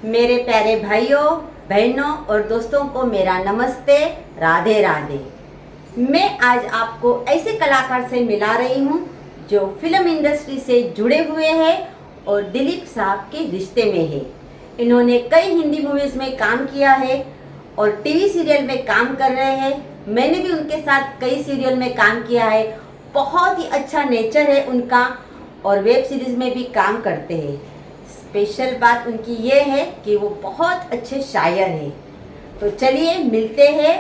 मेरे प्यारे भाइयों बहनों और दोस्तों को मेरा नमस्ते, राधे राधे। मैं आज आपको ऐसे कलाकार से मिला रही हूँ जो फिल्म इंडस्ट्री से जुड़े हुए हैं और दिलीप साहब के रिश्ते में है। इन्होंने कई हिंदी मूवीज़ में काम किया है और टीवी सीरियल में काम कर रहे हैं। मैंने भी उनके साथ कई सीरियल में काम किया है। बहुत ही अच्छा नेचर है उनका और वेब सीरीज़ में भी काम करते हैं। स्पेशल बात उनकी ये है कि वो बहुत अच्छे शायर हैं। तो चलिए मिलते हैं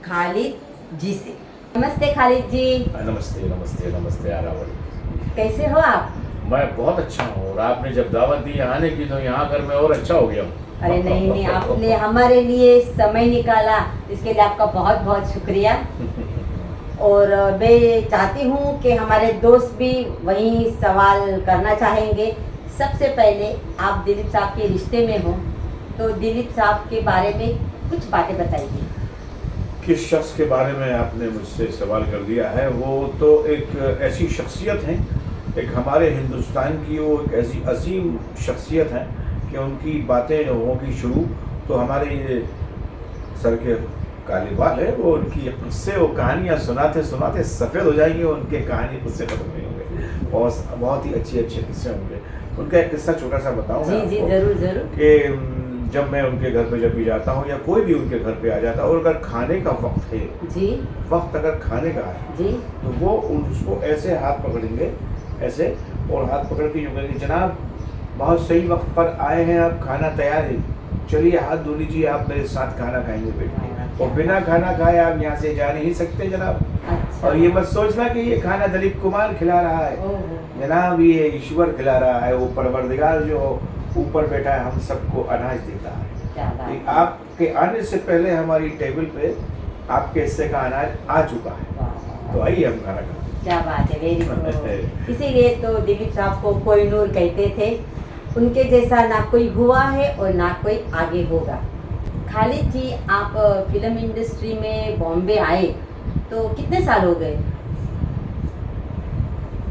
खालिद जी से। नमस्ते खालिद जी। नमस्ते नमस्ते नमस्ते आरावली। कैसे हो आप? मैं बहुत अच्छा हूँ और आपने जब दावत दी आने की तो यहाँ कर मैं और अच्छा हो गया हूँ। अरे नहीं, आपने हमारे लिए समय निकाला, इसके लिए आपका बहुत बहुत शुक्रिया। और मैं चाहती हूँ कि हमारे दोस्त भी वही सवाल करना चाहेंगे। सबसे पहले आप दिलीप साहब के रिश्ते में हो, तो दिलीप साहब के बारे में कुछ बातें बताइए। किस शख्स के बारे में आपने मुझसे सवाल कर दिया है? वो तो एक ऐसी शख्सियत हैं, एक हमारे हिंदुस्तान की वो एक ऐसी असीम शख्सियत है कि उनकी बातें होंगी शुरू तो हमारे ये सर के काले बाल है, वो उनकी किस्से वो कहानियाँ सुनाते सुनाते सफ़ेद हो जाएंगे। उनके कहानी खुद से खत्म नहीं होंगे। बहुत ही अच्छे अच्छे किस्से होंगे। उनका एक किस्सा छोटा सा बताऊँ जी जी, जरूर जरूर। कि जब मैं उनके घर पे जब भी जाता हूँ या कोई भी उनके घर पे आ जाता है और अगर खाने का वक्त है जी, वक्त अगर खाने का है जी, तो वो उसको ऐसे हाथ पकड़ेंगे, ऐसे, और हाथ पकड़ के यूँ करेंगे, जनाब बहुत सही वक्त पर आए हैं आप, खाना तैयार है, चलिए हाथ धो लीजिए, आप मेरे साथ खाना खाएंगे बैठ के। और बिना खाना खाए आप यहाँ से जा नहीं सकते जनाब। अच्छा। और ये मत सोचना कि ये खाना दिलीप कुमार खिला रहा है, जनाब ये ईश्वर खिला रहा है, वो परवरदिगार जो ऊपर बैठा है हम सबको अनाज देता है। क्या बात है। आपके आने से पहले हमारी टेबल पे आपके हिस्से का अनाज आ चुका है, तो आइए हम खाना खाएं। क्या बात है, वेरी गुड। इसीलिए तो दिलीप साहब को कोहिनूर कहते थे। उनके जैसा ना कोई हुआ है और ना कोई आगे होगा। खालिद जी, आप फिल्म इंडस्ट्री में बॉम्बे आए तो कितने साल हो गए?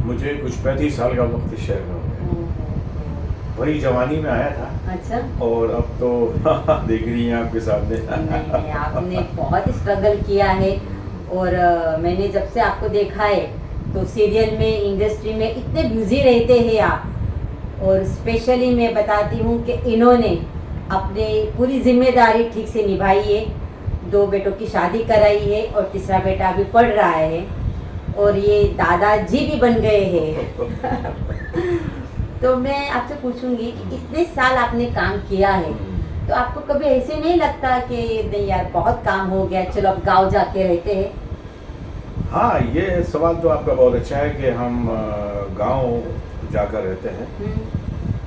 मुझे कुछ 35 साल का वक्त इस शहर में हो गया। वही जवानी में आया था। अच्छा। और अब तो देख रही हैं आपके सामने। नहीं, आपने बहुत स्ट्रगल किया है और मैंने जब से आपको देखा है तो सीरियल में, इंडस्ट्री में इतने बिजी रहते हैं आप। और स्पेशली मैं बताती हूँ कि इन्होंने अपने पूरी जिम्मेदारी ठीक से निभाई है। 2 बेटों की शादी कराई है और तीसरा बेटा अभी पढ़ रहा है और ये दादाजी भी बन गए हैं। तो मैं आपसे पूछूंगी कि इतने साल आपने काम किया है तो आपको कभी ऐसे नहीं लगता कि नहीं यार बहुत काम हो गया, चलो अब गाँव जाके रहते हैं? हाँ, ये सवाल तो आपका बहुत अच्छा है कि हम गांव जाकर रहते हैं,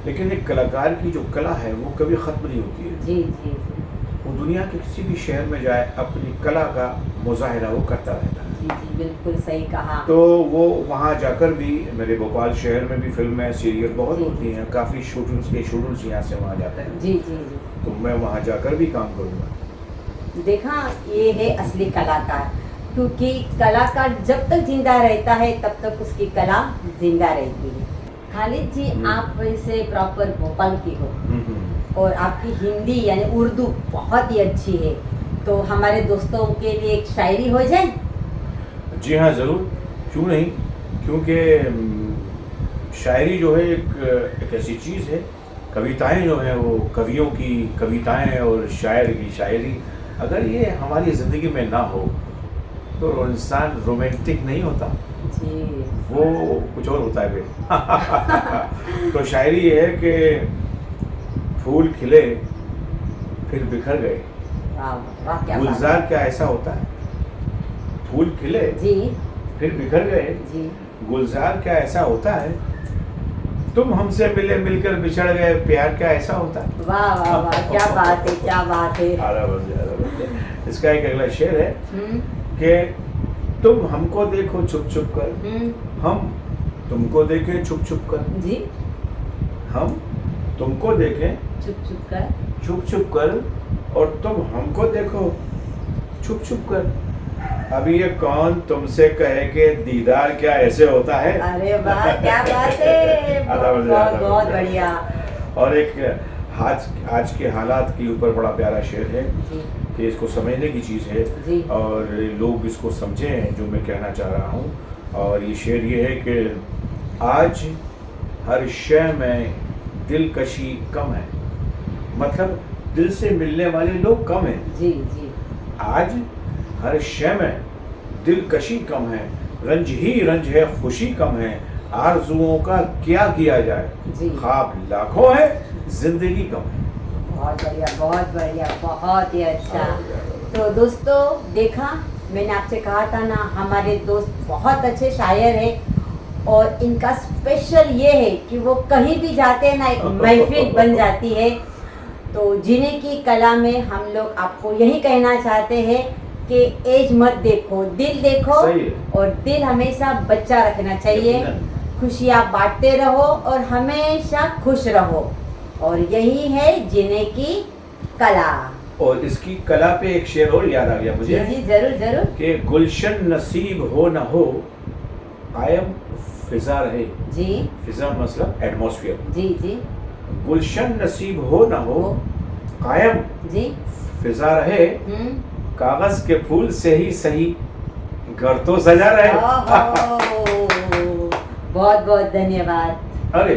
लेकिन एक कलाकार की जो कला है वो कभी ख़त्म नहीं होती है। जी जी जी वो दुनिया के किसी भी शहर में जाए अपनी कला का मुजाहिरा वो करता रहता है। जी जी, बिल्कुल सही कहा। तो वो वहाँ जाकर भी, मेरे भोपाल शहर में भी फिल्में सीरियल बहुत जी। होती हैं, काफ़ी शूटर्स यहाँ से वहाँ जाते हैं। जी जी जी, तो मैं वहाँ जाकर भी काम करूँगा। देखा, ये है असली कलाकार। क्योंकि कलाकार जब तक जिंदा रहता है तब तक उसकी कला जिंदा रहती है। खालिद जी, आप वैसे प्रॉपर भोपाल की हो और आपकी हिंदी यानी उर्दू बहुत ही अच्छी है, तो हमारे दोस्तों के लिए एक शायरी हो जाए? जी हाँ, ज़रूर, क्यों नहीं। क्योंकि शायरी जो है एक ऐसी चीज़ है, कविताएं जो हैं वो कवियों की कविताएं और शायर की शायरी, अगर ये हमारी ज़िंदगी में ना हो तो इंसान रोमांटिक नहीं होता जी, वो कुछ और होता है फिर। तो शायरी ये है कि फूल खिले फिर बिखर गए, वाह वाह, क्या बात गुलजार क्या ऐसा होता है? फूल खिले है। जी फिर बिखर गए, जी, गुलजार क्या ऐसा होता है? तुम हमसे मिले मिलकर बिछड़ गए, प्यार क्या ऐसा होता है? वाह वाह वाह, क्या बात है, क्या बात है। इसका एक अगला शेर है कि तुम हमको देखो छुप छुप कर, हम तुमको देखें छुप छुप कर, जी, हम तुमको देखें चुप चुप कर, छुप छुप कर, और तुम हमको देखो छुप छुप कर। अब ये कौन तुमसे कहे कि दीदार क्या ऐसे होता है? अरे वाह, क्या बात है, बहुत बहुत बढ़िया। और एक आज के हालात के ऊपर बड़ा प्यारा शेर है जी कि इसको समझने की चीज़ है जी और लोग इसको समझें जो मैं कहना चाह रहा हूँ। और ये शेर ये है कि आज हर शय में दिलकशी कम है, मतलब दिल से मिलने वाले लोग कम हैं। जी जी आज हर शय में दिलकशी कम है, रंज ही रंज है, खुशी कम है, आरजुओं का क्या किया जाए, जी। ख्वाब लाखों है, जिंदगी कम है। बहुत बढ़िया, बहुत बढ़िया, बहुत ही अच्छा। तो दोस्तों देखा, मैंने आपसे कहा था ना, हमारे दोस्त बहुत अच्छे शायर हैं और इनका स्पेशल ये है कि वो कहीं भी जाते हैं ना, एक महफिल बन जाती है। तो जीने की कला में हम लोग आपको यही कहना चाहते हैं कि एज मत देखो, दिल देखो। सही है। और दिल हमेशा बच्चा रखना चाहिए। यकीनन। खुशियाँ बांटते रहो और हमेशा खुश रहो, और यही है जीने की कला। और इसकी कला पे एक शेर और याद आ गया जी मुझे जी जरूर जरूर। कि गुलशन नसीब हो न हो, कायम फिजा रहे। जी फिजा मतलब एटमॉस्फेयर। जी जी गुलशन नसीब हो न हो, कायम जी। फिजा रहे, हम्म। कागज के फूल से ही सही, घर तो सजा रहे। ओहो, बहुत बहुत धन्यवाद। अरे